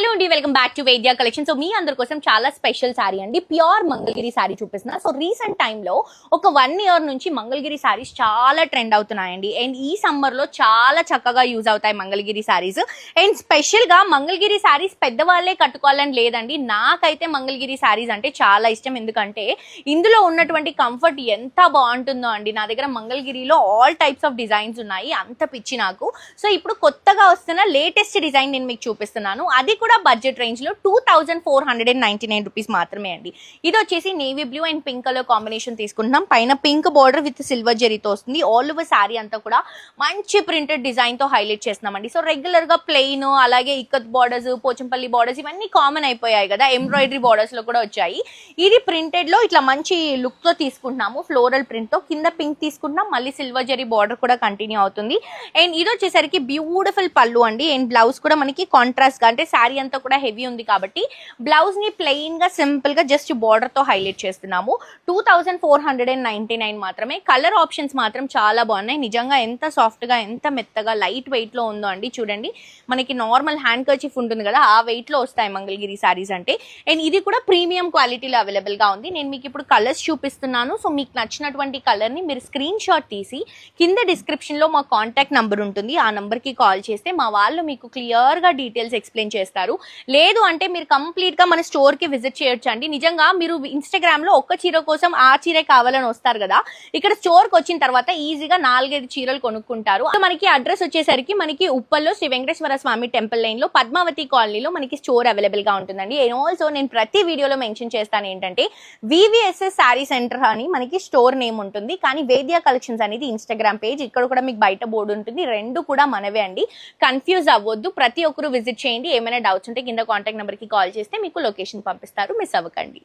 Hello అండి, welcome back to Vedya collection. So మీ అందరి కోసం చాలా స్పెషల్ శారీ అండి, ప్యూర్ మంగళగిరి శారీ చూపిస్తున్నా. సో రీసెంట్ టైంలో ఒక 1 year నుంచి మంగళగిరి శారీస్ చాలా ట్రెండ్ అవుతున్నాయండి. అండ్ ఈ సమ్మర్ లో చాలా చక్కగా యూజ్ అవుతాయి మంగళగిరి శారీస్. అండ్ స్పెషల్ గా మంగళగిరి శారీస్ పెద్దవాళ్ళే కట్టుకోవాలని లేదండి, నాకైతే మంగళగిరి శారీస్ అంటే చాలా ఇష్టం. ఎందుకంటే ఇందులో ఉన్నటువంటి కంఫర్ట్ ఎంత బాగుంటుందో అండి. నా దగ్గర మంగళగిరిలో ఆల్ టైప్స్ ఆఫ్ డిజైన్స్ ఉన్నాయి, అంత పిచ్చి నాకు. సో ఇప్పుడు కొత్తగా వస్తున్న లేటెస్ట్ డిజైన్ నేను మీకు చూపిస్తున్నాను. అది కూడా బడ్జెట్ రేంజ్ లో 2499 రూపీస్ మాత్రమే అండి. ఇది వచ్చేసి navy blue and pink colour combination తీసుకుంటున్నాం. పైన పింక్ బార్డర్ విత్ సిల్వర్ జరీతో వస్తుంది. ఆల్ ఓవర్ శారీ అంతా కూడా మంచి ప్రింటెడ్ డిజైన్ తో హైలైట్ చేస్తున్నామండి. సో రెగ్యులర్ గా ప్లెయిన్, అలాగే ఇక్కత్ బార్డర్స్, పోచంపల్లి బార్డర్స్ ఇవన్నీ కామన్ అయిపోయాయి కదా, ఎంబ్రాయిడరీ బార్డర్స్ లో కూడా వచ్చాయి. ఇది ప్రింటెడ్ లో ఇట్లా మంచి లుక్ తో తీసుకుంటున్నాము, ఫ్లోరల్ ప్రింట్ తో. కింద పింక్ తీసుకుంటున్నాం, మళ్ళీ సిల్వర్ జరీ బార్డర్ కూడా కంటిన్యూ అవుతుంది. అండ్ ఇది వచ్చేసరికి బ్యూటిఫుల్ పళ్ళు అండి. అండ్ బ్లౌజ్ కూడా మనకి కాంట్రాస్ట్ గా, అంటే శారీ అంతా కూడా హెవీ ఉంది కాబట్టి బ్లౌజ్ ని ప్లెయిన్ గా సింపుల్ గా జస్ట్ బార్డర్ తో హైలైట్ చేస్తున్నాము. 2499 మాత్రమే. కలర్ ఆప్షన్స్ మాత్రం చాలా బాగున్నాయి. నిజంగా ఎంత సాఫ్ట్ గా, ఎంత మెత్తగా, లైట్ వెయిట్ లో ఉందో అండి. చూడండి, మనకి నార్మల్ హ్యాండ్ కర్చీఫ్ ఉంటుంది కదా, ఆ వెయిట్ లో వస్తాయి మంగళగిరి శారీస్ అంటే. అండ్ ఇది కూడా ప్రీమియం క్వాలిటీలో అవైలబుల్ గా ఉంది. నేను మీకు ఇప్పుడు కలర్స్ చూపిస్తున్నాను. సో మీకు నచ్చినటువంటి కలర్ ని మీరు స్క్రీన్ షాట్ తీసి కింద డిస్క్రిప్షన్ లో మా కాంటాక్ట్ నంబర్ ఉంటుంది, ఆ నంబర్ కి కాల్ చేస్తే మా వాళ్ళు మీకు క్లియర్ గా డీటెయిల్స్ ఎక్స్ప్లెయిన్ చేస్తారు. లేదు అంటే మీరు కంప్లీట్ గా మన స్టోర్ కి విజిట్ చేయొచ్చు అండి. నిజంగా మీరు ఇన్స్టాగ్రామ్ లో ఒక్క చీర కోసం ఆ చీరే కావాలని వస్తారు కదా, ఇక్కడ స్టోర్ కి వచ్చిన తర్వాత ఈజీగా 4-5 చీరలు కొనుక్కుంటారు. మనకి అడ్రస్ వచ్చేసరికి మనకి ఉప్పల్లో శ్రీ వెంకటేశ్వర స్వామి టెంపుల్ లైన్ లో పద్మావతి కాలనీలో మనకి స్టోర్ అవైలబుల్ గా ఉంటుందండి. అండ్ ఆల్సో నేను ప్రతి వీడియోలో మెన్షన్ చేస్తాను ఏంటంటే వివిఎస్ఎస్ శారీ సెంటర్ అని మనకి స్టోర్ నేమ్ ఉంటుంది, కానీ వేద్య కలెక్షన్స్ అనేది ఇన్స్టాగ్రామ్ పేజ్. ఇక్కడ కూడా మీకు బయట బోర్డు ఉంటుంది, రెండు కూడా మనవే అండి. కన్ఫ్యూజ్ అవ్వద్దు, ప్రతి ఒక్కరు విజిట్ చేయండి. ఏమైనా డౌట్స్ ఉంటే కింద కాంటాక్ట్ నెంబర్ కి కాల్ చేస్తే మీకు లొకేషన్ పంపిస్తారు, మిస్ అవ్వకండి.